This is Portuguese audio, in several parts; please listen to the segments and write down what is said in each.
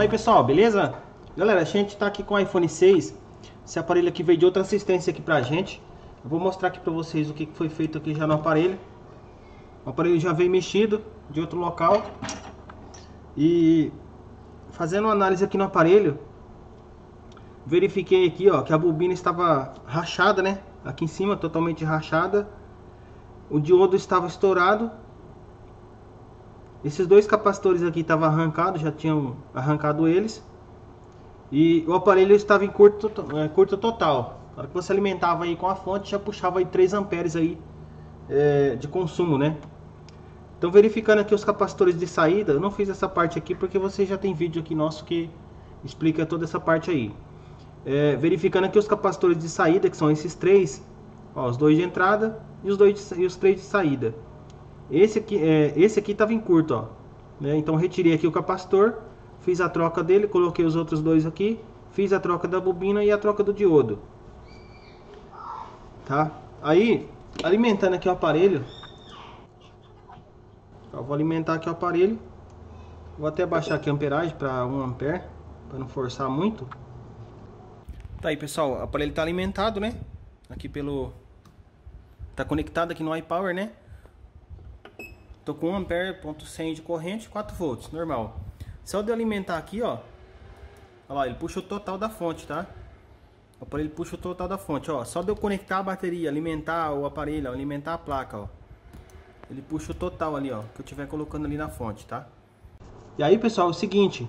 Fala aí pessoal, beleza? Galera, a gente tá aqui com o iPhone 6. Esse aparelho aqui veio de outra assistência aqui pra gente. Eu vou mostrar aqui pra vocês o que foi feito aqui já no aparelho. O aparelho já veio mexido de outro local. E fazendo uma análise aqui no aparelho, verifiquei aqui, ó, que a bobina estava rachada, né? Aqui em cima, totalmente rachada. O diodo estava estourado. Esses dois capacitores aqui estavam arrancados, já tinham arrancado eles. E o aparelho estava em curto total. Na hora que você alimentava aí com a fonte, já puxava aí 3 amperes aí, de consumo, né? Então, verificando aqui os capacitores de saída, eu não fiz essa parte aqui porque você já tem vídeo aqui nosso que explica toda essa parte aí. Verificando aqui os capacitores de saída, que são esses três, ó, os dois de entrada e os três de saída. Esse aqui estava em curto, ó, né? Então retirei aqui o capacitor, fiz a troca dele, coloquei os outros dois aqui, fiz a troca da bobina e a troca do diodo, tá? Aí, alimentando aqui o aparelho, eu vou alimentar aqui o aparelho, vou até baixar aqui a amperagem para 1 ampere, para não forçar muito. Tá aí pessoal, o aparelho está alimentado, né? Aqui tá conectado aqui no iPower, né? Tô com 1 ampere, ponto 100 de corrente, 4 volts, normal. Só de eu alimentar aqui, ó. Olha lá, ele puxa o total da fonte, tá? O aparelho puxa o total da fonte, ó. Só de eu conectar a bateria, alimentar o aparelho, ó, alimentar a placa, ó. Ele puxa o total ali, ó, que eu estiver colocando ali na fonte, tá? E aí, pessoal, é o seguinte.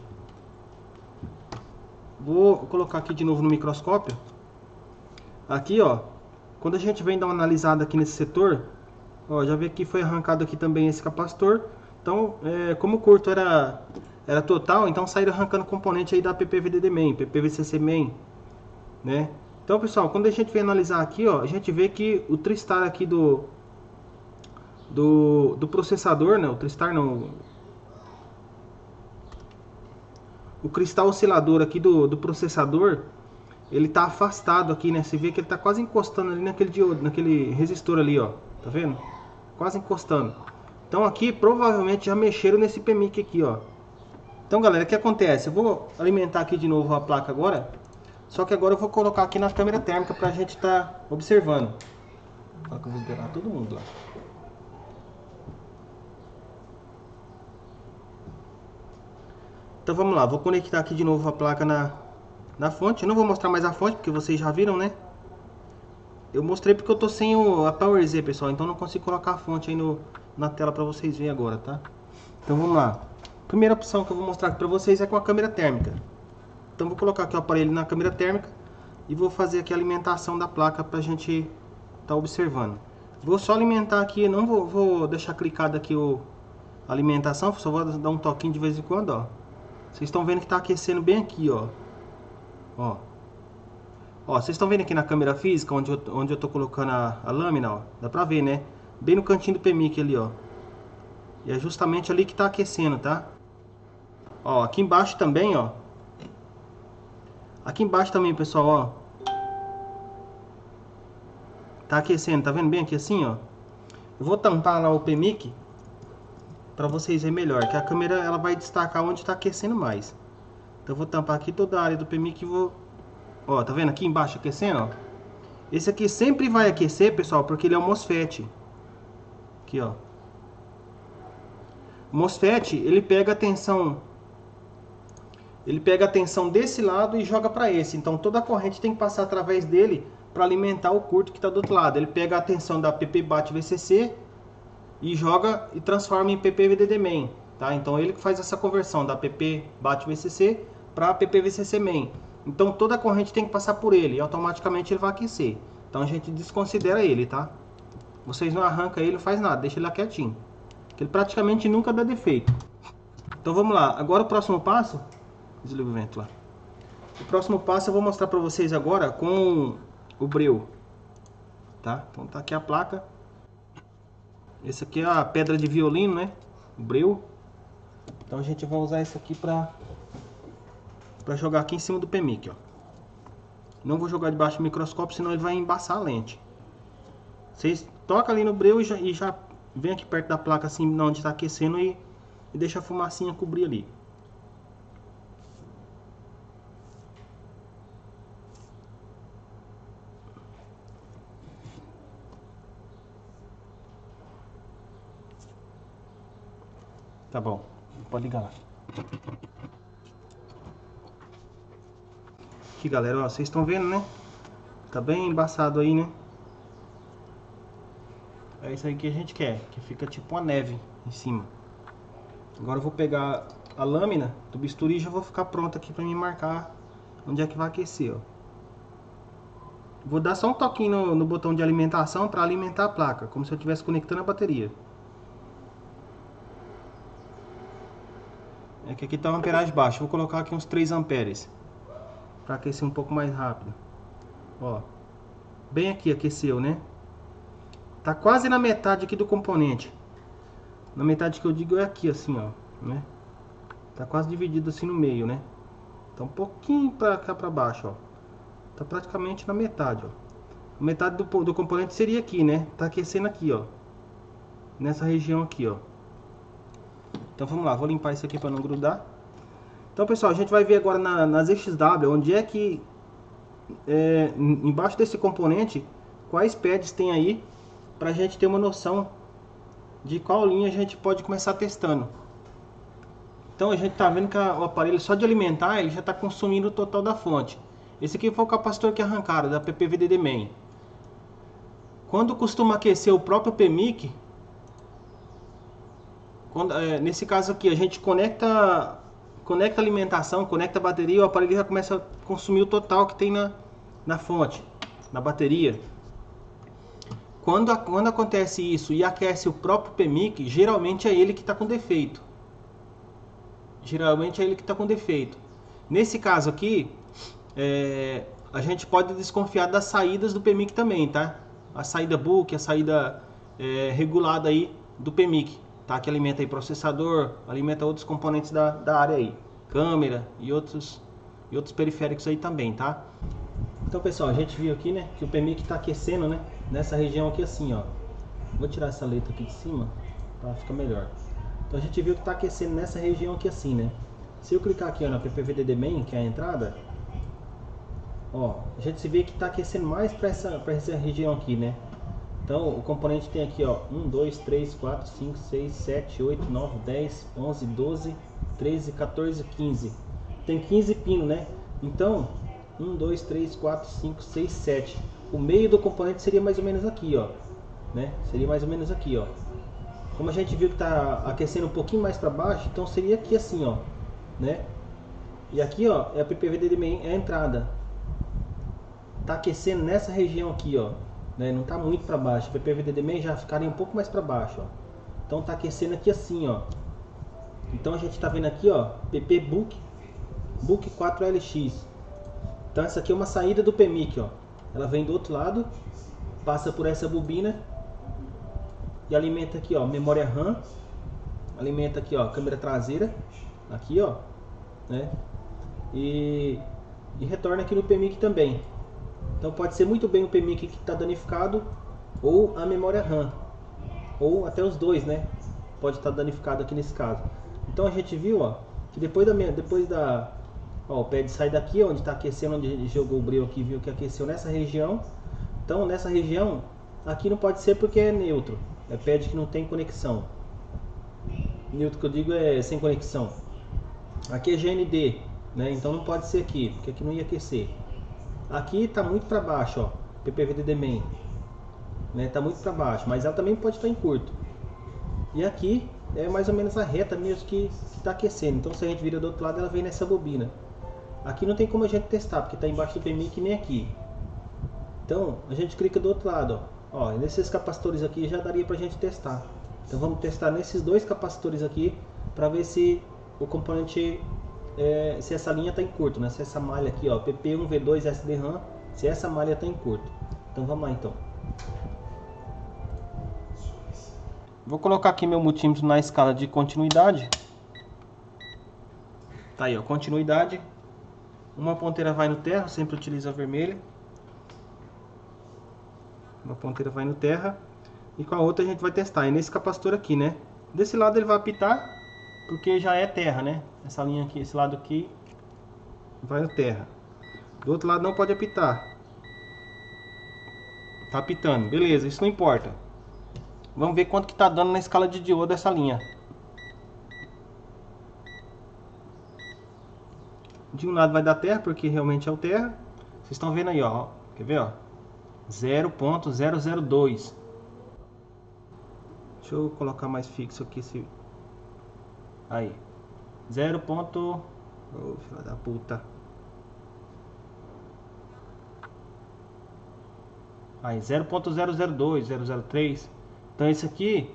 Vou colocar aqui de novo no microscópio. Aqui, ó. Quando a gente vem dar uma analisada aqui nesse setor, ó, já vi que foi arrancado aqui também esse capacitor. Então, como o curto era total, então saíram arrancando componente aí da PPVDD main, PPVCC main, né? Então, pessoal, quando a gente vem analisar aqui, ó, a gente vê que o Tristar aqui do processador, né? O Tristar não, o cristal oscilador aqui do processador, ele tá afastado aqui, né? Você vê que ele tá quase encostando ali naquele diodo, naquele resistor ali, ó. Tá vendo? Quase encostando. Então aqui provavelmente já mexeram nesse PMIC aqui, ó. Então galera, o que acontece? Eu vou alimentar aqui de novo a placa agora. Só que agora eu vou colocar aqui na câmera térmica pra gente tá observando. Fala que eu vou liberar todo mundo lá. Então vamos lá, vou conectar aqui de novo a placa na fonte. Eu não vou mostrar mais a fonte porque vocês já viram, né? Eu mostrei porque eu tô sem a PowerZ, pessoal, então não consigo colocar a fonte aí na tela pra vocês verem agora, tá? Então vamos lá. Primeira opção que eu vou mostrar aqui pra vocês é com a câmera térmica. Então vou colocar aqui o aparelho na câmera térmica e vou fazer aqui a alimentação da placa pra gente tá observando. Vou só alimentar aqui, não vou deixar clicado aqui a alimentação, só vou dar um toquinho de vez em quando, ó. Vocês estão vendo que tá aquecendo bem aqui, ó. Ó. Ó, vocês estão vendo aqui na câmera física, onde eu tô colocando a lâmina, ó. Dá pra ver, né? Bem no cantinho do PMIC ali, ó. E é justamente ali que tá aquecendo, tá? Ó, aqui embaixo também, ó. Aqui embaixo também, pessoal, ó. Tá aquecendo, tá vendo bem aqui assim, ó? Eu vou tampar lá o PMIC pra vocês verem melhor, que a câmera ela vai destacar onde tá aquecendo mais. Então eu vou tampar aqui toda a área do PMIC e vou... Ó, tá vendo aqui embaixo aquecendo, ó? Esse aqui sempre vai aquecer, pessoal, porque ele é um MOSFET. Aqui, ó. O MOSFET, ele pega a tensão desse lado e joga para esse. Então toda a corrente tem que passar através dele para alimentar o curto que está do outro lado. Ele pega a tensão da PP-VCC e joga e transforma em PPVDD main, tá? Então ele que faz essa conversão da PP-VCC para PPVCC main. Então toda a corrente tem que passar por ele e automaticamente ele vai aquecer. Então a gente desconsidera ele, tá? Vocês não arrancam ele, não faz nada, deixa ele lá quietinho. Porque ele praticamente nunca dá defeito. Então vamos lá, agora o próximo passo... Desliga o vento lá. O próximo passo eu vou mostrar para vocês agora com o breu. Tá? Então tá aqui a placa. Esse aqui é a pedra de violino, né? O breu. Então a gente vai usar isso aqui para jogar aqui em cima do PMIC, ó. Não vou jogar debaixo do microscópio, senão ele vai embaçar a lente. Vocês tocam ali no breu e já vem aqui perto da placa assim, onde está aquecendo e deixa a fumacinha cobrir ali. Tá bom, pode ligar lá. Aqui, galera, ó, vocês estão vendo, né? Tá bem embaçado aí, né? É isso aí que a gente quer, que fica tipo uma neve em cima. Agora eu vou pegar a lâmina do bisturi e já vou ficar pronto aqui pra me marcar onde é que vai aquecer, ó. Vou dar só um toquinho no botão de alimentação para alimentar a placa, como se eu estivesse conectando a bateria. É que aqui tá uma amperagem baixa, vou colocar aqui uns 3 amperes para aquecer um pouco mais rápido. Ó, bem aqui aqueceu, né? Tá quase na metade aqui do componente. Na metade que eu digo é aqui assim, ó, né? Tá quase dividido assim no meio, né? Tá um pouquinho para cá para baixo, ó. Tá praticamente na metade, ó. A metade do componente seria aqui, né? Tá aquecendo aqui, ó. Nessa região aqui, ó. Então vamos lá, vou limpar isso aqui para não grudar. Então, pessoal, a gente vai ver agora nas XW, onde é que embaixo desse componente, quais pads tem aí, pra gente ter uma noção de qual linha a gente pode começar testando. Então a gente tá vendo que o aparelho só de alimentar, ele já está consumindo o total da fonte. Esse aqui foi o capacitor que arrancaram da PPVDD Main. Quando costuma aquecer o próprio PMIC, nesse caso aqui a gente conecta a alimentação, conecta a bateria, o aparelho já começa a consumir o total que tem na fonte, na bateria. Quando acontece isso e aquece o próprio PMIC, geralmente é ele que está com defeito. Nesse caso aqui, a gente pode desconfiar das saídas do PMIC também, tá? A saída book, a saída regulada aí do PMIC, tá? Que alimenta aí processador, alimenta outros componentes da área aí, câmera e outros periféricos aí também, tá? Então, pessoal, a gente viu aqui, né, que o PMIC está aquecendo, né, nessa região aqui assim, ó. Vou tirar essa letra aqui de cima para ficar melhor. Então a gente viu que está aquecendo nessa região aqui assim, né? Se eu clicar aqui, ó, na PPVDD Main, que é a entrada, ó, a gente se vê que está aquecendo mais para essa região aqui, né? Então o componente tem aqui, ó, 1, 2, 3, 4, 5, 6, 7, 8, 9, 10, 11, 12, 13, 14, 15. Tem 15 pinos, né? Então 1, 2, 3, 4, 5, 6, 7. O meio do componente seria mais ou menos aqui, ó, né? Seria mais ou menos aqui, ó. Como a gente viu que está aquecendo um pouquinho mais para baixo, então seria aqui assim, ó, né? E aqui, ó, é a PPVDD Main, é a entrada. Tá aquecendo nessa região aqui, ó, né? Não tá muito para baixo. A PPVDD Main já ficaria um pouco mais para baixo, ó. Então tá aquecendo aqui assim, ó. Então a gente tá vendo aqui, ó, PP Book 4LX. Então essa aqui é uma saída do PMIC, ó. Ela vem do outro lado, passa por essa bobina e alimenta aqui, ó, memória RAM, alimenta aqui, ó, câmera traseira, aqui, ó, né? E retorna aqui no PMIC também. Então pode ser muito bem o PMIC que está danificado ou a memória RAM, ou até os dois, né? Pode estar danificado aqui nesse caso. Então a gente viu, ó, que depois da ó, o pad sai daqui, onde está aquecendo, onde ele jogou o breu aqui, viu que aqueceu nessa região. Então nessa região aqui não pode ser porque é neutro, é pad que não tem conexão. Neutro que eu digo é sem conexão. Aqui é GND, né? Então não pode ser aqui, porque aqui não ia aquecer. Aqui está muito para baixo, ó, PPVDD Main, né? Tá muito para baixo, mas ela também pode estar em curto. E aqui é mais ou menos a reta mesmo que está aquecendo. Então se a gente vira do outro lado, ela vem nessa bobina. Aqui não tem como a gente testar, porque está embaixo do PMIC nem aqui. Então a gente clica do outro lado, ó, nesses capacitores aqui já daria para a gente testar. Então vamos testar nesses dois capacitores aqui para ver se o componente, se essa linha está em curto, né? Se essa malha aqui, ó, PP1V2 SD-RAM, se essa malha está em curto. Então vamos lá então. Vou colocar aqui meu multímetro na escala de continuidade. Tá aí, ó, continuidade. Uma ponteira vai no terra, sempre utilizo a vermelha. Uma ponteira vai no terra. E com a outra a gente vai testar. É nesse capacitor aqui, né? Desse lado ele vai apitar, porque já é terra, né? Essa linha aqui, esse lado aqui vai no terra. Do outro lado não pode apitar. Tá apitando, beleza, isso não importa. Vamos ver quanto que tá dando na escala de diodo essa linha. De um lado vai dar terra, porque realmente é o terra. Vocês estão vendo aí, ó. Quer ver, ó? 0.002. Deixa eu colocar mais fixo aqui. Aí. 0. Oh, filho da puta. Aí, 0.002, 003. Então, esse aqui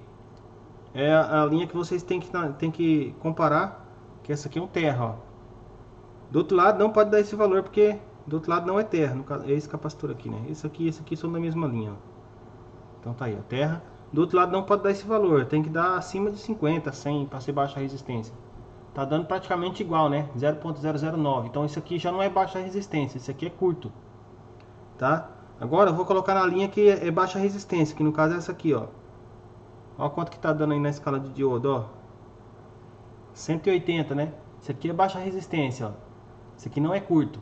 é a linha que vocês têm que comparar. Que essa aqui é um terra, ó. Do outro lado não pode dar esse valor, porque do outro lado não é terra. No caso, é esse capacitor aqui, né? Esse aqui e esse aqui são da mesma linha, ó. Então tá aí, ó, terra. Do outro lado não pode dar esse valor. Tem que dar acima de 50, 100 para ser baixa resistência. Tá dando praticamente igual, né? 0.009. Então isso aqui já não é baixa resistência. Esse aqui é curto. Tá? Agora eu vou colocar na linha que é baixa resistência. Que no caso é essa aqui, ó. Olha quanto que tá dando aí na escala de diodo, ó. 180, né? Isso aqui é baixa resistência, ó. Isso aqui não é curto.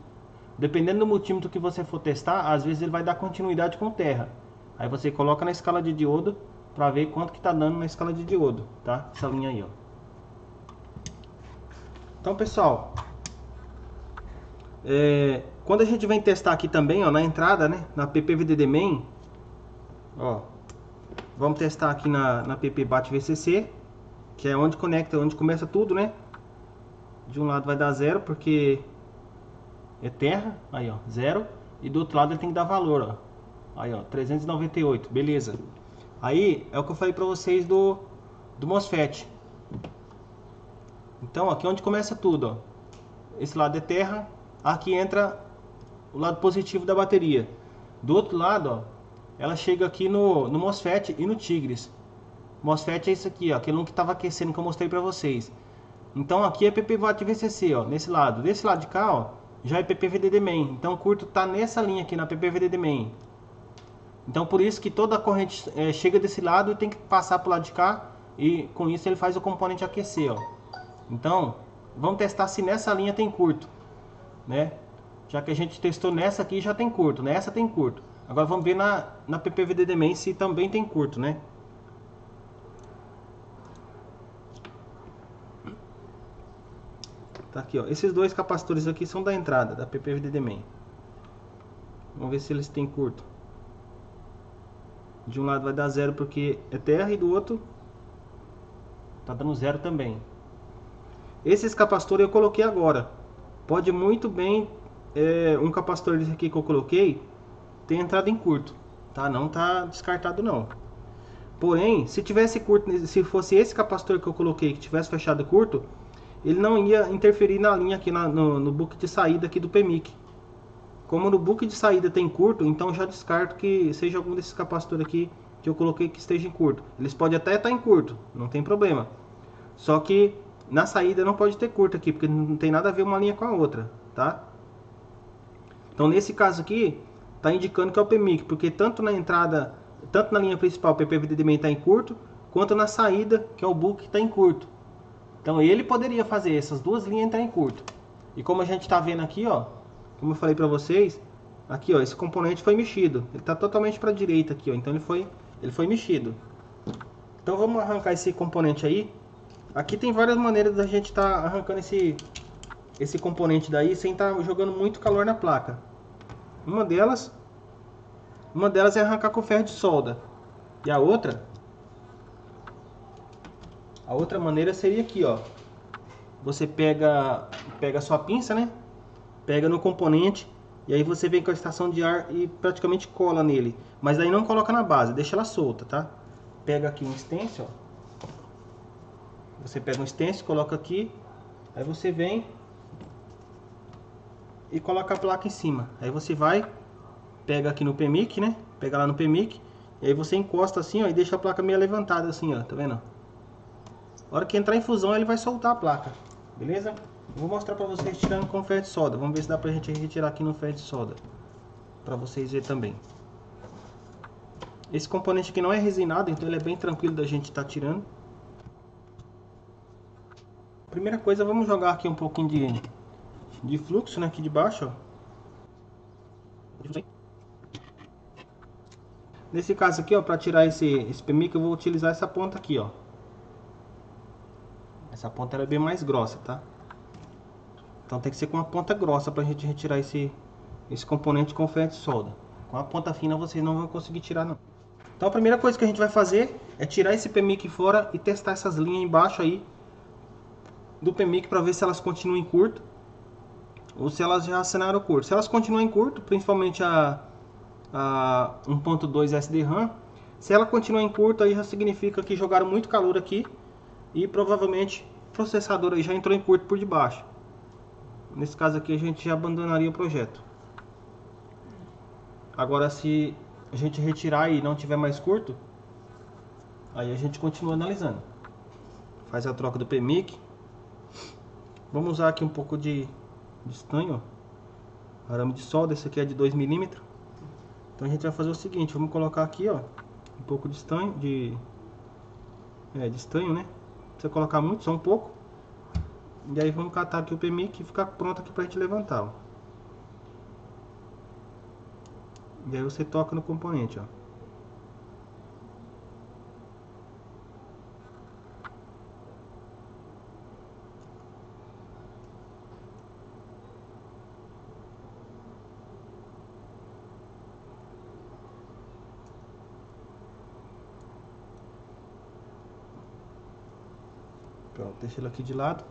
Dependendo do multímetro que você for testar, às vezes ele vai dar continuidade com terra. Aí você coloca na escala de diodo para ver quanto que tá dando na escala de diodo, tá? Essa linha aí, ó. Então, pessoal, quando a gente vem testar aqui também, ó, na entrada, né, na PPVDD Main, ó, vamos testar aqui na PP Bat VCC, que é onde conecta, onde começa tudo, né? De um lado vai dar 0 porque é terra, aí ó, 0, e do outro lado ele tem que dar valor, ó. Aí ó, 398, beleza. Aí é o que eu falei pra vocês do MOSFET. Então aqui é onde começa tudo, ó. Esse lado é terra, aqui entra o lado positivo da bateria. Do outro lado, ó, ela chega aqui no MOSFET e no Tigres. MOSFET é isso aqui, ó, aquele um que estava aquecendo que eu mostrei pra vocês. Então aqui é PPVAT VCC, ó, nesse lado. Desse lado de cá, ó, já é PPVDD Main. Então o curto tá nessa linha aqui na PPVDD Main. Então por isso que toda a corrente chega desse lado e tem que passar pro lado de cá. E com isso ele faz o componente aquecer, ó. Então vamos testar se nessa linha tem curto, né? Já que a gente testou nessa aqui já tem curto, nessa tem curto. Agora vamos ver na PPVDD Main se também tem curto, né? Tá aqui, ó. Esses dois capacitores aqui são da entrada da PPVDD Main. Vamos ver se eles têm curto. De um lado vai dar 0 porque é terra e do outro tá dando 0 também. Esses capacitores eu coloquei agora. Pode muito bem um capacitor desse aqui que eu coloquei ter entrado em curto, tá? Não tá descartado não. Porém, se tivesse curto, se fosse esse capacitor que eu coloquei que tivesse fechado curto, ele não ia interferir na linha aqui no book de saída aqui do PMIC. Como no book de saída tem curto, então já descarto que seja algum desses capacitores aqui que eu coloquei que esteja em curto. Eles podem até estar em curto, não tem problema. Só que na saída não pode ter curto aqui, porque não tem nada a ver uma linha com a outra, tá? Então nesse caso aqui, tá indicando que é o PMIC, porque tanto na entrada, tanto na linha principal o PPVDD Main está em curto, quanto na saída, que é o book, está em curto. Então ele poderia fazer essas duas linhas entrar em curto. E como a gente está vendo aqui, ó, como eu falei para vocês, aqui ó, esse componente foi mexido. Ele está totalmente para a direita aqui, ó, então ele foi mexido. Então vamos arrancar esse componente aí. Aqui tem várias maneiras da gente estar arrancando esse componente daí sem estar jogando muito calor na placa. Uma delas é arrancar com ferro de solda. E a outra maneira seria aqui, ó. Você pega a sua pinça, né? Pega no componente e aí você vem com a estação de ar e praticamente cola nele. Mas aí não coloca na base, deixa ela solta, tá? Pega aqui um stencil, ó. Você pega um stencil, coloca aqui, aí você vem e coloca a placa em cima. Aí você vai, pega aqui no PMIC, né? Pega lá no PMIC, e aí você encosta assim, ó, e deixa a placa meio levantada assim, ó, tá vendo? A hora que entrar em fusão, ele vai soltar a placa, beleza? Eu vou mostrar pra vocês tirando com ferro de solda. Vamos ver se dá pra gente retirar aqui no ferro de solda, pra vocês verem também. Esse componente aqui não é resinado, então ele é bem tranquilo da gente estar tirando. Primeira coisa, vamos jogar aqui um pouquinho de fluxo, né, aqui de baixo, ó. Nesse caso aqui, ó, para tirar esse PMIC, eu vou utilizar essa ponta aqui, ó. Essa ponta era bem mais grossa, tá? Então tem que ser com uma ponta grossa pra gente retirar esse componente com ferro de solda. Com a ponta fina vocês não vão conseguir tirar não. Então a primeira coisa que a gente vai fazer é tirar esse PMIC fora e testar essas linhas embaixo aí do PMIC para ver se elas continuam curto ou se elas já assinaram curto. Se elas continuam curto, principalmente a 1.2 SDRAM, se ela continuar em curto, aí já significa que jogaram muito calor aqui e provavelmente o processador aí já entrou em curto por debaixo. Nesse caso aqui a gente já abandonaria o projeto. Agora se a gente retirar e não tiver mais curto, aí a gente continua analisando. Faz a troca do PMIC. Vamos usar aqui um pouco de estanho, arame de solda. Esse aqui é de 2 mm. Então a gente vai fazer o seguinte, vamos colocar aqui, ó, um pouco de estanho, de estanho, né? Não precisa colocar muito, só um pouco. E aí vamos catar aqui o PMIC e ficar pronto aqui pra gente levantar, ó. E aí você toca no componente, ó. Pronto, deixa ele aqui de lado.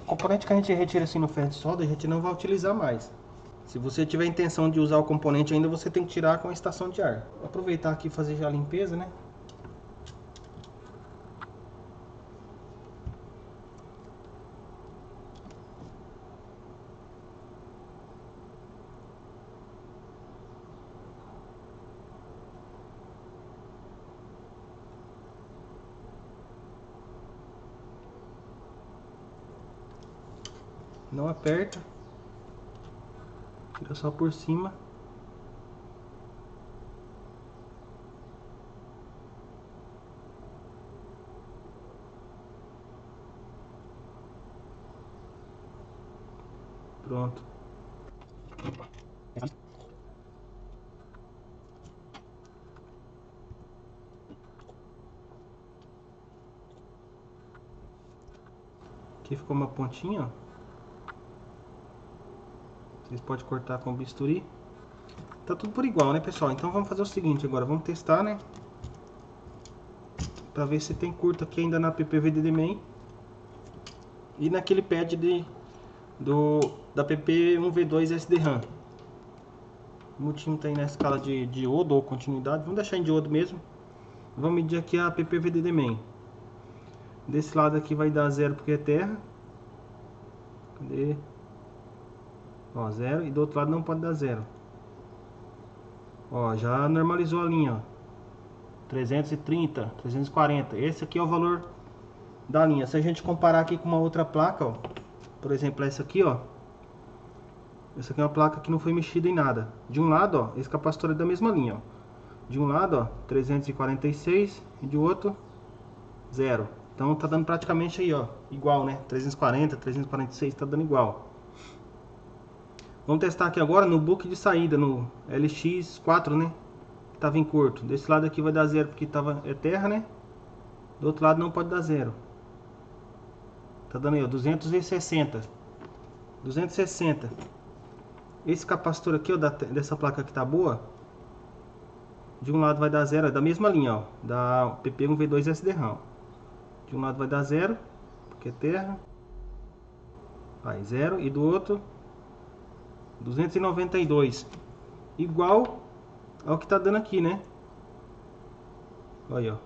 O componente que a gente retira assim no ferro de solda, a gente não vai utilizar mais. Se você tiver a intenção de usar o componente ainda, você tem que tirar com a estação de ar. Vou aproveitar aqui e fazer já a limpeza, né? Não aperta, tira só por cima. Pronto. Aqui ficou uma pontinha, ó. Vocês podem cortar com bisturi. Tá tudo por igual, né, pessoal? Então vamos fazer o seguinte agora. Vamos testar, né? Pra ver se tem curto aqui ainda na PPVDD Main. E naquele pad da PP1V2 SDRAM. O multímetro aí na escala de diodo ou continuidade. Vamos deixar em diodo mesmo. Vamos medir aqui a PPVDD Main. Desse lado aqui vai dar 0 porque é terra. Cadê? Ó, 0. E do outro lado não pode dar 0. Ó, já normalizou a linha, ó. 330, 340. Esse aqui é o valor da linha. Se a gente comparar aqui com uma outra placa, ó, por exemplo, essa aqui, ó. Essa aqui é uma placa que não foi mexida em nada. De um lado, ó, esse capacitor é da mesma linha, ó. De um lado, ó, 346 e de outro 0. Então tá dando praticamente aí, ó, igual, né? 340, 346, tá dando igual. Vamos testar aqui agora no book de saída, no LX4, né? Que tava em curto. Desse lado aqui vai dar 0 porque é terra, né? Do outro lado não pode dar 0. Tá dando aí, ó, 260. 260. Esse capacitor aqui, ó, dessa placa que tá boa. De um lado vai dar 0, é da mesma linha, ó. Da PP1V2 SDRAM. De um lado vai dar 0, porque é terra. Aí 0. E do outro 292, igual ao que tá dando aqui, né? Olha, ó,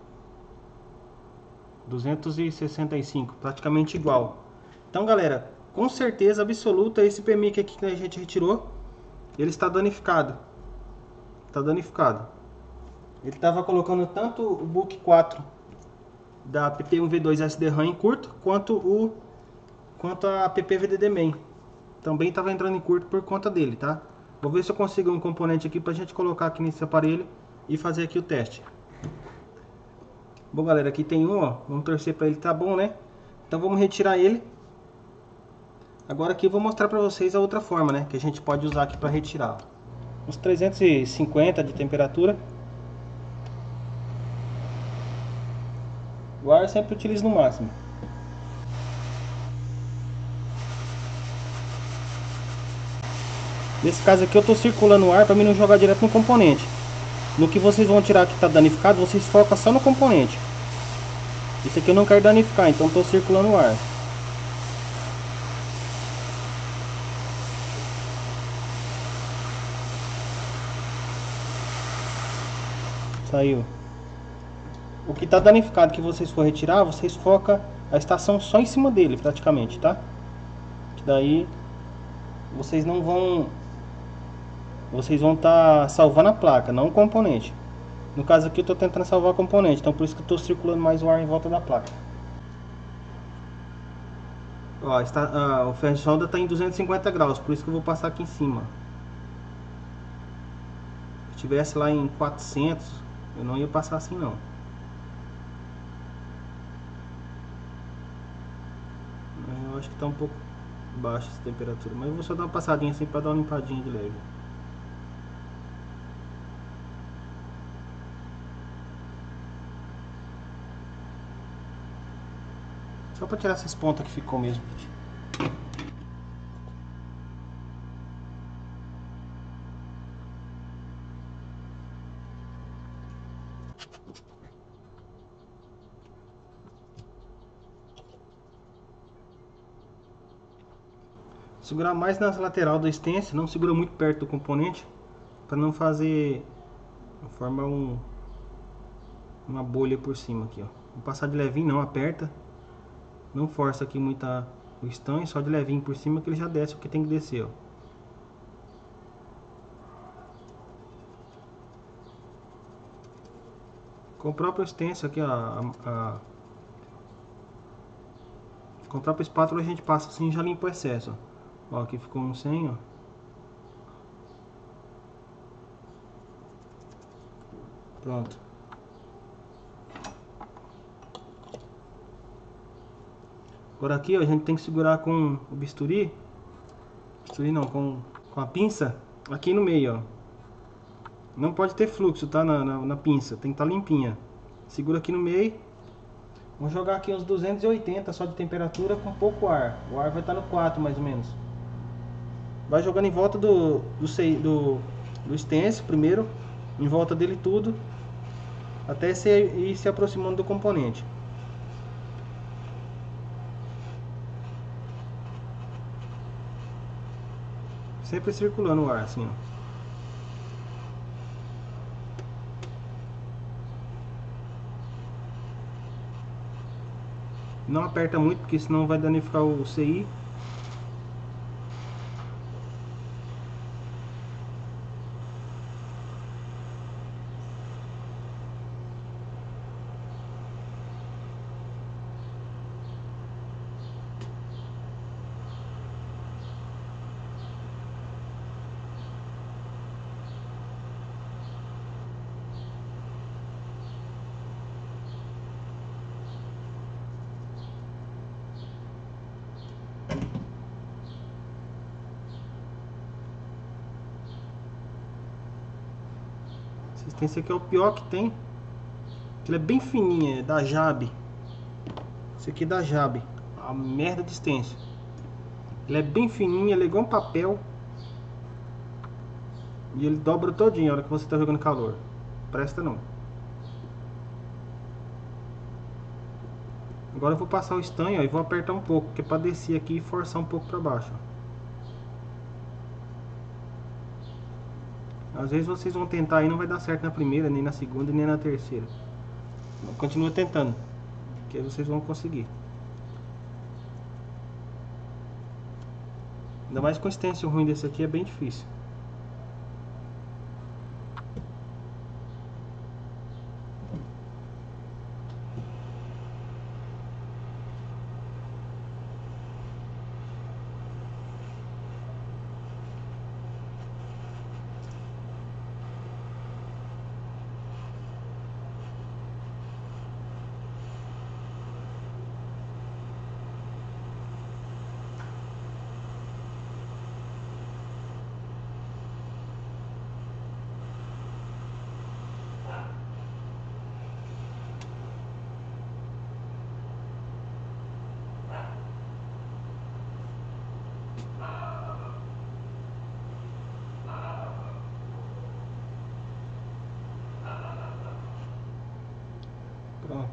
265, praticamente igual. Então, galera, com certeza absoluta, esse PMIC aqui que a gente retirou, ele está danificado. Está danificado. Ele estava colocando tanto o book 4 da PP1V2 SDRAM em curto, quanto a PPVDD Main. Também estava entrando em curto por conta dele, tá? Vou ver se eu consigo um componente aqui pra gente colocar aqui nesse aparelho e fazer aqui o teste. Bom, galera, aqui tem um, ó. Vamos torcer pra ele tá bom, né? Então vamos retirar ele. Agora aqui eu vou mostrar pra vocês a outra forma, né? Que a gente pode usar aqui pra retirar. Uns 350 de temperatura. O ar eu sempre utilizo no máximo. Nesse caso aqui eu estou circulando o ar para mim não jogar direto no componente. No que vocês vão tirar que está danificado, vocês focam só no componente. Isso aqui eu não quero danificar, então estou circulando o ar. Saiu. O que está danificado que vocês for retirar, vocês focam a estação só em cima dele, praticamente, tá? Que daí vocês não vão... Vocês vão estar salvando a placa, não o componente. No caso aqui eu estou tentando salvar o componente, então por isso que eu estou circulando mais o ar em volta da placa. Ó, o ferro de solda está em 250 graus, por isso que eu vou passar aqui em cima. Se estivesse lá em 400, eu não ia passar assim não. Eu acho que está um pouco baixa essa temperatura, mas eu vou só dar uma passadinha assim para dar uma limpadinha de leve. Só para tirar essas pontas que ficou mesmo. Segurar mais nas lateral da stencil, não segura muito perto do componente, para não fazer formar uma bolha por cima aqui, ó. Vou passar de levinho, não aperta, não força aqui muito o estanho, só de levinho por cima que ele já desce o que tem que descer, ó. Com o próprio stencil aqui, com a própria espátula a gente passa assim e já limpa o excesso, ó. Ó, aqui ficou um sem, ó. Pronto. Agora aqui, ó, a gente tem que segurar com o bisturi não, com a pinça aqui no meio, ó. Não pode ter fluxo, tá? Na pinça, tem que estar limpinha. Segura aqui no meio. Vamos jogar aqui uns 280 só de temperatura com pouco ar. O ar vai estar no 4 mais ou menos. Vai jogando em volta do stencil primeiro, em volta dele tudo, até ir se aproximando do componente. Sempre circulando o ar assim, ó. Não aperta muito, porque senão vai danificar o CI. Esse aqui é o pior que tem. Ele é bem fininho, é da Jab. Esse aqui é da Jab. A merda de stencil. Ele é bem fininho, ele é igual um papel. E ele dobra todinho a hora que você está jogando calor. Presta não. Agora eu vou passar o estanho, ó, e vou apertar um pouco, que é para descer aqui e forçar um pouco para baixo, ó. Às vezes vocês vão tentar e não vai dar certo na primeira, nem na segunda, nem na terceira. Continua tentando, que aí vocês vão conseguir. Ainda mais com stencil ruim desse aqui é bem difícil. Pronto.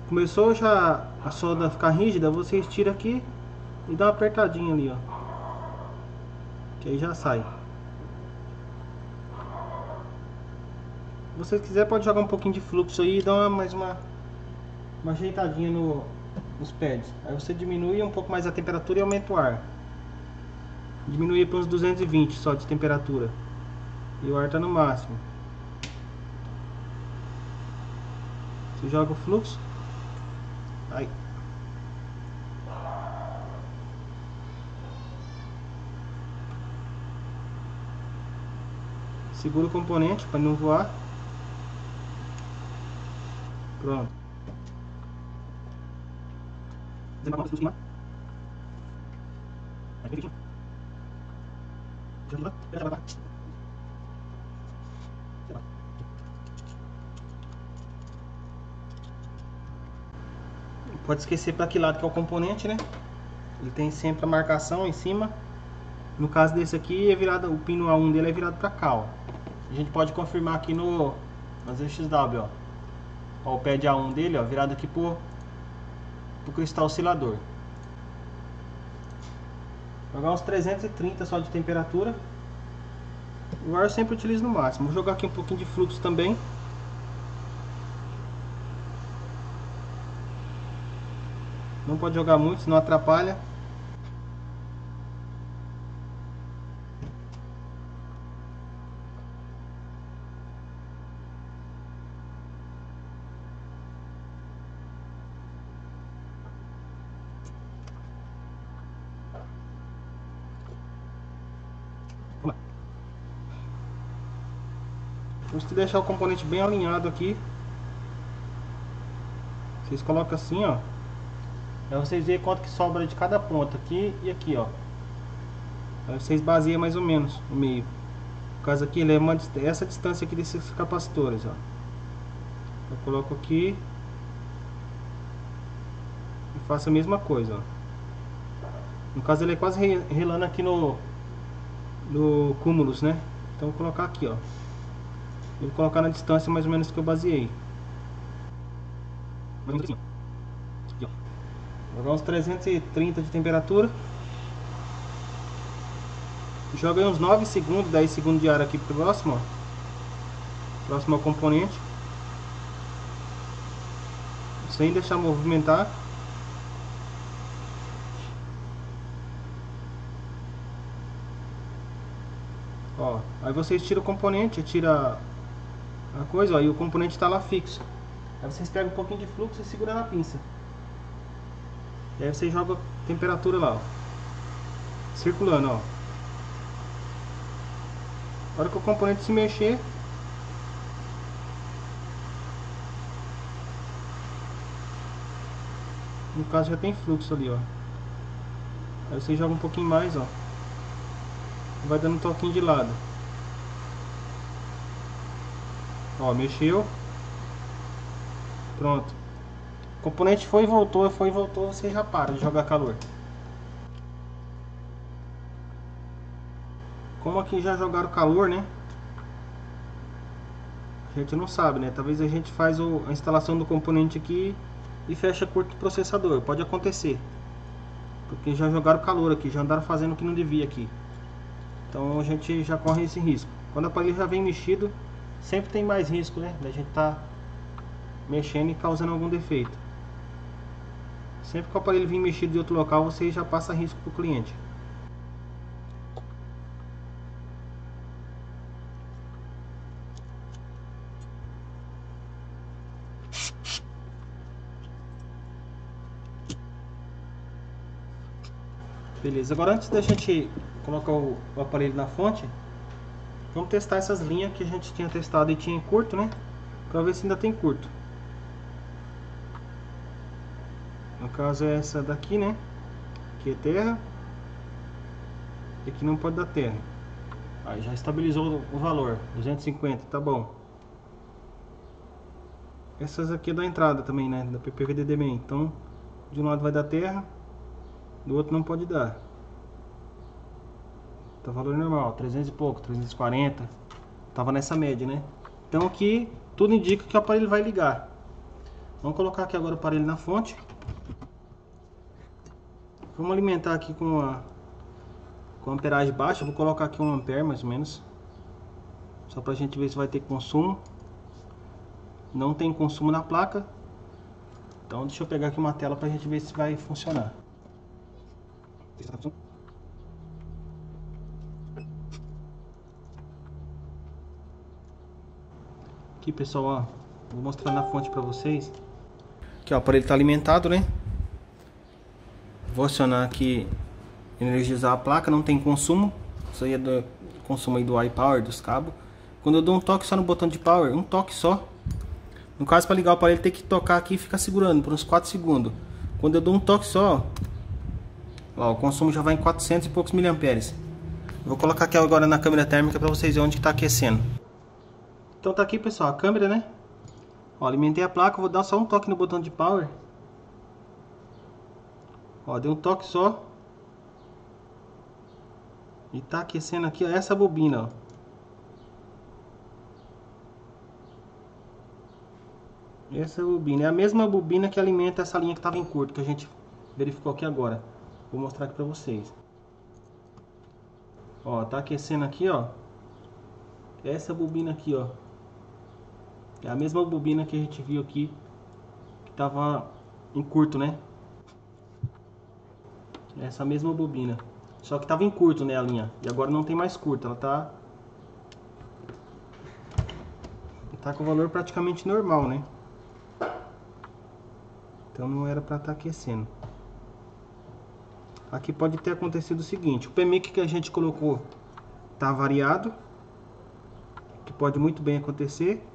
Começou já a solda a ficar rígida, você estira aqui e dá uma apertadinha ali, ó. Que aí já sai. Se você quiser pode jogar um pouquinho de fluxo aí e dar mais uma ajeitadinha nos pads. Aí você diminui um pouco mais a temperatura e aumenta o ar. Diminui para uns 220 só de temperatura. E o ar tá no máximo. Você joga o fluxo. Aí. Segura o componente para não voar. Pronto. Pode esquecer para que lado que é o componente, né? Ele tem sempre a marcação em cima. No caso desse aqui, é virado, o pino A1 dele é virado para cá, ó. A gente pode confirmar aqui nas XW, ó. Ó, o pad A1 dele, ó, virado aqui pro cristal oscilador. Jogar uns 330 só de temperatura. O ar eu sempre utilizo no máximo. Vou jogar aqui um pouquinho de fluxo também. Não pode jogar muito, senão atrapalha. Vamos deixar o componente bem alinhado aqui. Vocês colocam assim, ó. Aí vocês veem quanto que sobra de cada ponta aqui e aqui, ó. Aí vocês baseiam mais ou menos o meio. No caso aqui, ele é essa distância aqui desses capacitores, ó. Eu coloco aqui e faço a mesma coisa, ó. No caso ele é quase relando aqui no cúmulos, né? Então eu vou colocar aqui, ó. Eu vou colocar na distância mais ou menos que eu baseei. Aqui, ó. Vou jogar uns 330 de temperatura. Joga aí uns 9 segundos, 10 segundos de ar aqui pro próximo, ó. Próximo ao componente. Sem deixar movimentar. Ó, aí vocês tiram o componente, tira a coisa, ó, e o componente está lá fixo. Aí vocês pegam um pouquinho de fluxo e segura na pinça. E aí vocês jogam a temperatura lá, ó. Circulando, ó. Na hora que o componente se mexer, no caso já tem fluxo ali, ó. Aí você joga um pouquinho mais, ó. Vai dando um toquinho de lado. Ó, mexeu. Pronto. O componente foi e voltou, você já para de jogar calor. Como aqui já jogaram calor, né? A gente não sabe, né? Talvez a gente faz a instalação do componente aqui e fecha curto do processador. Pode acontecer. Porque já jogaram calor aqui, já andaram fazendo o que não devia aqui. Então a gente já corre esse risco. Quando o aparelho já vem mexido, sempre tem mais risco, né? Da gente tá mexendo e causando algum defeito. Sempre que o aparelho vir mexido de outro local, você já passa risco para o cliente. Beleza, agora antes da gente colocar o aparelho na fonte, vamos testar essas linhas que a gente tinha testado e tinha em curto, né? Pra ver se ainda tem curto. No caso é essa daqui, né? Aqui é terra. E aqui não pode dar terra. Aí já estabilizou o valor, 250, tá bom. Essas aqui é da entrada também, né? Da PPVDD-MAN. Então, de um lado vai dar terra, do outro não pode dar. Tá valor normal, 300 e pouco, 340. Tava nessa média, né? Então aqui tudo indica que o aparelho vai ligar. Vamos colocar aqui agora o aparelho na fonte. Vamos alimentar aqui com amperagem baixa. Vou colocar aqui 1 ampere mais ou menos, só pra gente ver se vai ter consumo. Não tem consumo na placa. Então deixa eu pegar aqui uma tela pra gente ver se vai funcionar. Aqui, pessoal, ó, vou mostrar na fonte pra vocês. Aqui, ó, o aparelho tá alimentado, né? Vou acionar aqui, energizar a placa, não tem consumo. Isso aí é do consumo aí do iPower, dos cabos. Quando eu dou um toque só no botão de power, um toque só. No caso, para ligar o aparelho, tem que tocar aqui e ficar segurando por uns 4 segundos. Quando eu dou um toque só, ó, o consumo já vai em 400 e poucos miliamperes. Vou colocar aqui agora na câmera térmica para vocês verem onde está aquecendo. Então tá aqui, pessoal, a câmera, né? Ó, alimentei a placa, vou dar só um toque no botão de power. Ó, dei um toque só. E tá aquecendo aqui, ó, essa bobina, ó. Essa bobina é a mesma bobina que alimenta essa linha que estava em curto, que a gente verificou aqui agora. Vou mostrar aqui para vocês. Ó, tá aquecendo aqui, ó. Essa bobina aqui, ó. É a mesma bobina que a gente viu aqui, que estava em curto, né? Essa mesma bobina. Só que estava em curto, né, a linha. E agora não tem mais curto, ela tá com o valor praticamente normal, né? Então não era para estar aquecendo. Aqui pode ter acontecido o seguinte: o PMIC que a gente colocou tá variado, que pode muito bem acontecer.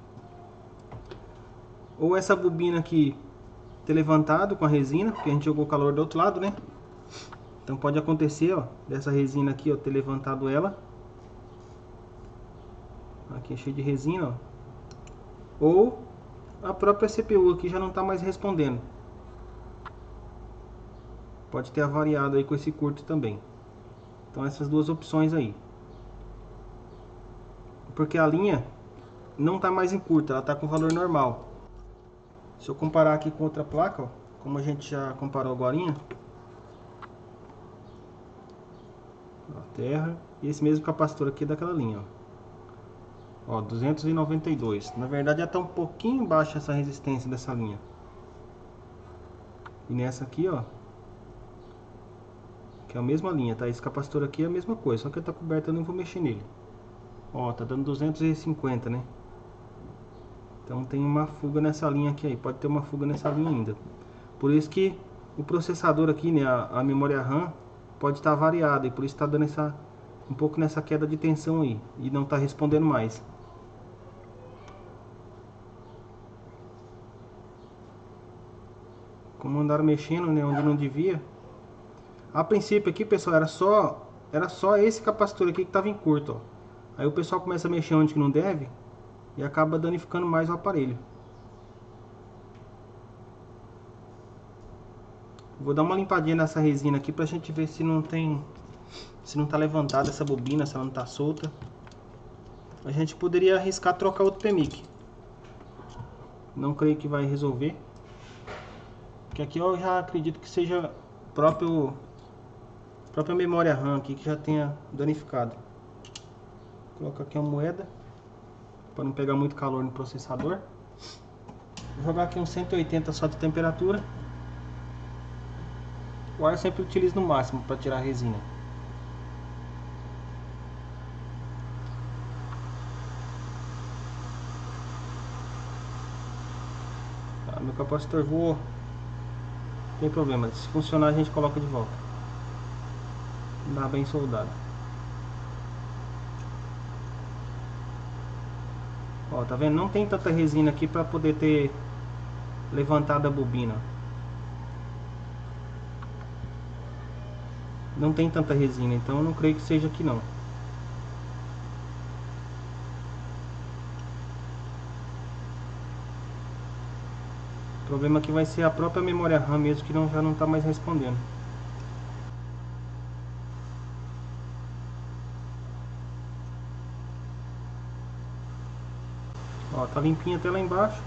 Ou essa bobina aqui ter levantado com a resina, porque a gente jogou calor do outro lado, né? Então pode acontecer, ó, dessa resina aqui, ó, ter levantado ela. Aqui é cheio de resina, ó. Ou a própria CPU aqui já não tá mais respondendo. Pode ter avariado aí com esse curto também. Então essas duas opções aí. Porque a linha não tá mais em curto, ela tá com valor normal. Se eu comparar aqui com outra placa, ó, como a gente já comparou agorinha, ó, terra, e esse mesmo capacitor aqui daquela linha, ó, 292. Na verdade já tá um pouquinho baixa essa resistência dessa linha. E nessa aqui, ó, que é a mesma linha, tá? Esse capacitor aqui é a mesma coisa, só que ele tá coberto, eu não vou mexer nele. Ó, tá dando 250, né? Então tem uma fuga nessa linha aqui aí, pode ter uma fuga nessa linha ainda. Por isso que o processador aqui, né, a memória RAM pode estar variada e por isso está dando um pouco nessa queda de tensão aí e não está respondendo mais. Como andaram mexendo, né, onde não devia. A princípio aqui, pessoal, era só esse capacitor aqui que estava em curto, ó. Aí o pessoal começa a mexer onde que não deve e acaba danificando mais o aparelho. Vou dar uma limpadinha nessa resina aqui pra gente ver se não tá levantada essa bobina, se ela não tá solta. A gente poderia arriscar trocar outro PMIC. Não creio que vai resolver. Porque aqui eu já acredito que seja própria memória RAM aqui que já tenha danificado. Vou colocar aqui uma moeda para não pegar muito calor no processador. Vou jogar aqui uns 180 só de temperatura. O ar eu sempre utilizo no máximo para tirar a resina. Tá, meu capacitor voou. Não tem problema, se funcionar a gente coloca de volta. Dá bem soldado. Ó, tá vendo? Não tem tanta resina aqui para poder ter levantado a bobina. Não tem tanta resina, então eu não creio que seja aqui não. O problema aqui vai ser a própria memória RAM mesmo, que já não está mais respondendo. Ó, tá limpinho até lá embaixo.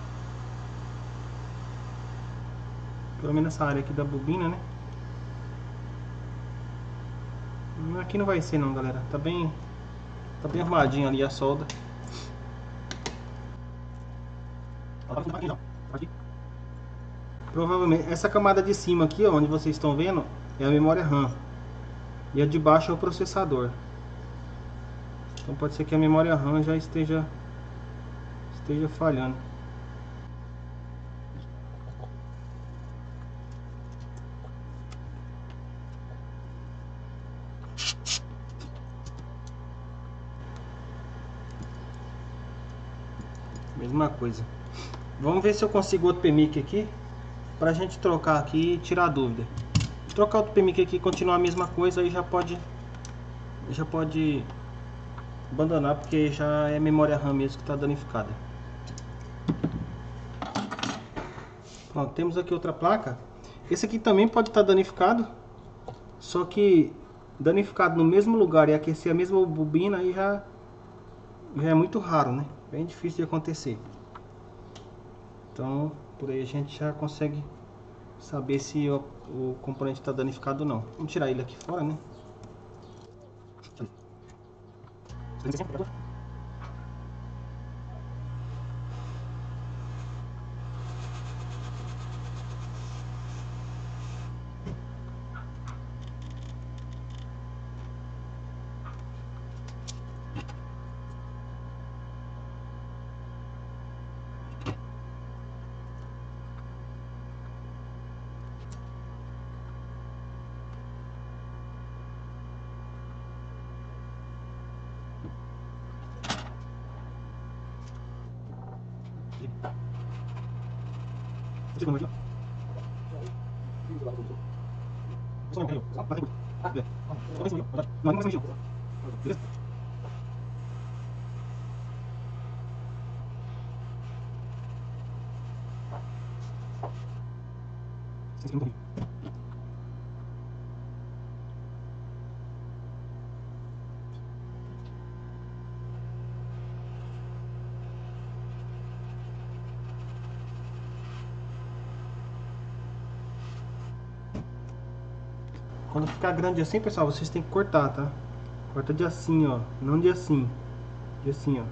Pelo menos essa área aqui da bobina, né? Aqui não vai ser não, galera. Tá bem arrumadinho ali a solda. Provavelmente essa camada de cima aqui, ó, onde vocês estão vendo, é a memória RAM. E a de baixo é o processador. Então pode ser que a memória RAM já esteja falhando. Mesma coisa. Vamos ver se eu consigo outro PMIC aqui pra gente trocar aqui e tirar a dúvida. Trocar outro PMIC aqui e continuar a mesma coisa, aí já pode abandonar, porque já é memória RAM mesmo que está danificada. Pronto, temos aqui outra placa. Esse aqui também pode estar danificado, só que danificado no mesmo lugar e aquecer a mesma bobina aí já é muito raro, né? Bem difícil de acontecer. Então, por aí a gente já consegue saber se o componente está danificado ou não. Vamos tirar ele aqui fora, né? Quando ficar grande assim, pessoal, vocês têm que cortar, tá? Corta de assim, ó, não de assim. De assim, ó.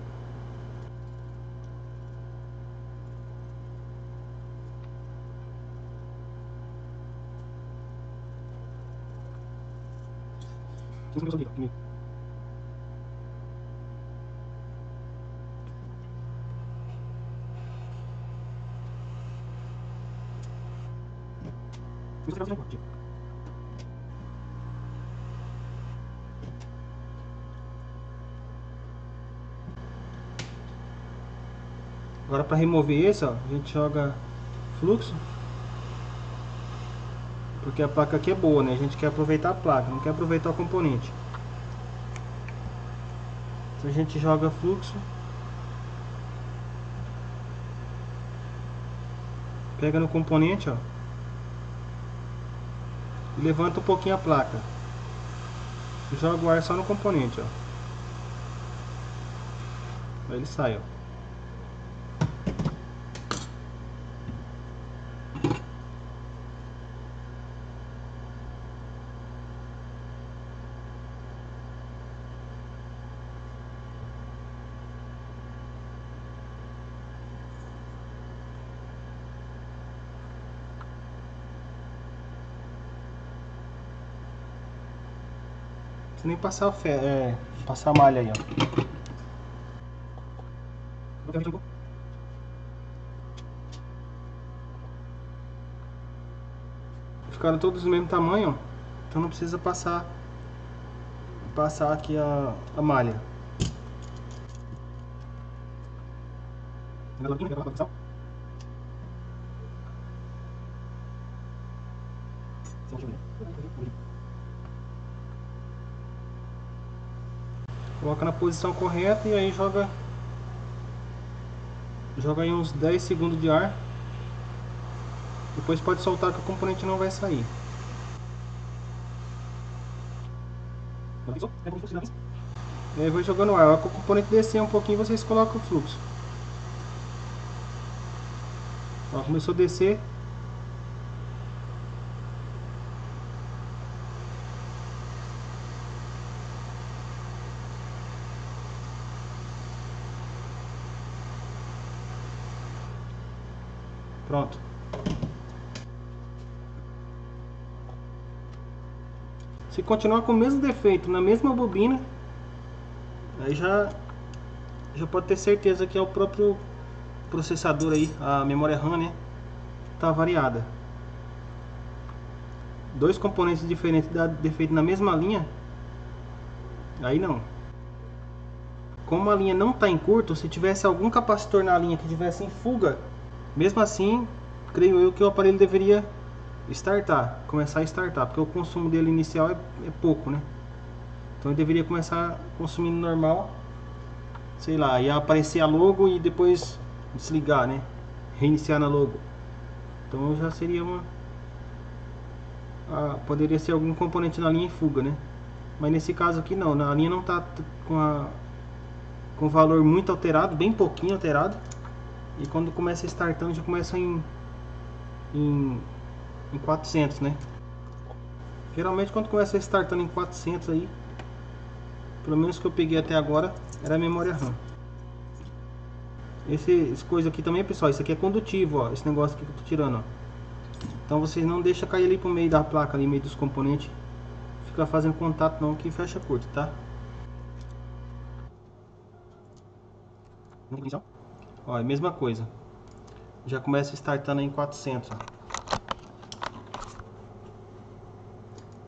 Agora para remover esse, ó, a gente joga fluxo. Porque a placa aqui é boa, né? A gente quer aproveitar a placa, não quer aproveitar o componente. Então a gente joga fluxo. Pega no componente, ó. E levanta um pouquinho a placa. E joga o ar só no componente, ó. Aí ele sai, ó. Não precisa nem passar passar a malha aí, ó. Ficaram todos do mesmo tamanho, ó. Então não precisa passar aqui a malha. Coloca na posição correta e aí joga aí uns 10 segundos de ar. Depois pode soltar que o componente não vai sair. E aí vai jogando ar. A hora que o componente descer um pouquinho, vocês colocam o fluxo. Ó, começou a descer. Pronto. Se continuar com o mesmo defeito na mesma bobina, aí já pode ter certeza que é o próprio processador aí, a memória RAM, né? Tá variada. Dois componentes diferentes dá defeito na mesma linha, aí não. Como a linha não está em curto, se tivesse algum capacitor na linha que tivesse em fuga, mesmo assim, creio eu que o aparelho deveria começar a startar, porque o consumo dele inicial é pouco, né? Então ele deveria começar consumindo normal, sei lá, ia aparecer a logo e depois desligar, né? Reiniciar na logo. Então já seria poderia ser algum componente na linha em fuga, né? Mas nesse caso aqui não, a linha não está com valor muito alterado, bem pouquinho alterado. E quando começa startando já começa em 400, né? Geralmente quando começa startando em 400 aí, pelo menos que eu peguei até agora, era a memória RAM. Esse coisa aqui também, pessoal, isso aqui é condutivo, ó, esse negócio aqui que eu tô tirando, ó. Então vocês não deixam cair ali pro meio da placa, ali meio dos componentes. Fica fazendo contato não, que fecha curto, tá? Ó, é a mesma coisa. Já começa startando em 400, ó.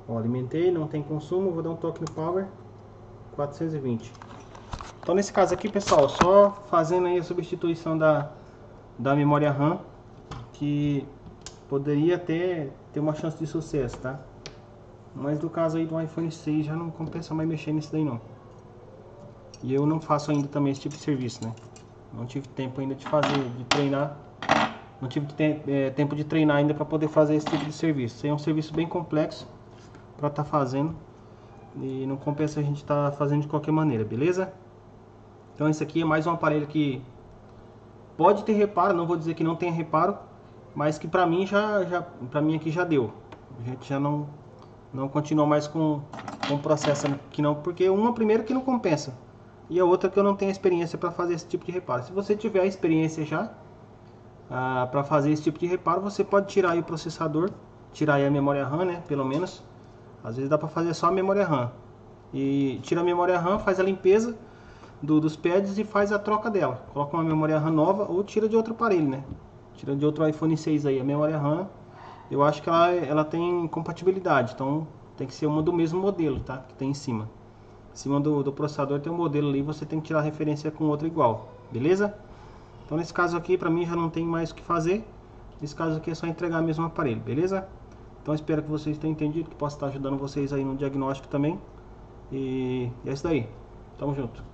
Ó, alimentei, não tem consumo, vou dar um toque no power, 420. Então nesse caso aqui, pessoal, só fazendo aí a substituição da memória RAM, que poderia ter uma chance de sucesso, tá? Mas no caso aí do iPhone 6 já não compensa mais mexer nisso daí não. E eu não faço ainda também esse tipo de serviço, né? Não tive tempo ainda de fazer, de treinar. Não tive tempo de treinar ainda para poder fazer esse tipo de serviço. Isso aí é um serviço bem complexo para estar fazendo. E não compensa a gente estar fazendo de qualquer maneira, beleza? Então esse aqui é mais um aparelho que pode ter reparo, não vou dizer que não tem reparo, mas que pra mim para mim aqui já deu. A gente já não continua mais com o processo que não, porque uma primeiro que não compensa e a outra que eu não tenho experiência para fazer esse tipo de reparo. Se você tiver a experiência já para fazer esse tipo de reparo, você pode tirar aí o processador, tirar aí a memória RAM, né, pelo menos. Às vezes dá para fazer só a memória RAM. E tira a memória RAM, faz a limpeza dos pads e faz a troca dela. Coloca uma memória RAM nova ou tira de outro aparelho, né? Tira de outro iPhone 6 aí. A memória RAM, eu acho que ela tem compatibilidade. Então tem que ser uma do mesmo modelo, tá? Que tem em cima. Em cima do processador tem um modelo ali, você tem que tirar referência com outro igual. Beleza? Então nesse caso aqui, pra mim já não tem mais o que fazer. Nesse caso aqui é só entregar mesmo o aparelho, beleza? Então espero que vocês tenham entendido, que possa estar ajudando vocês aí no diagnóstico também. E é isso daí. Tamo junto.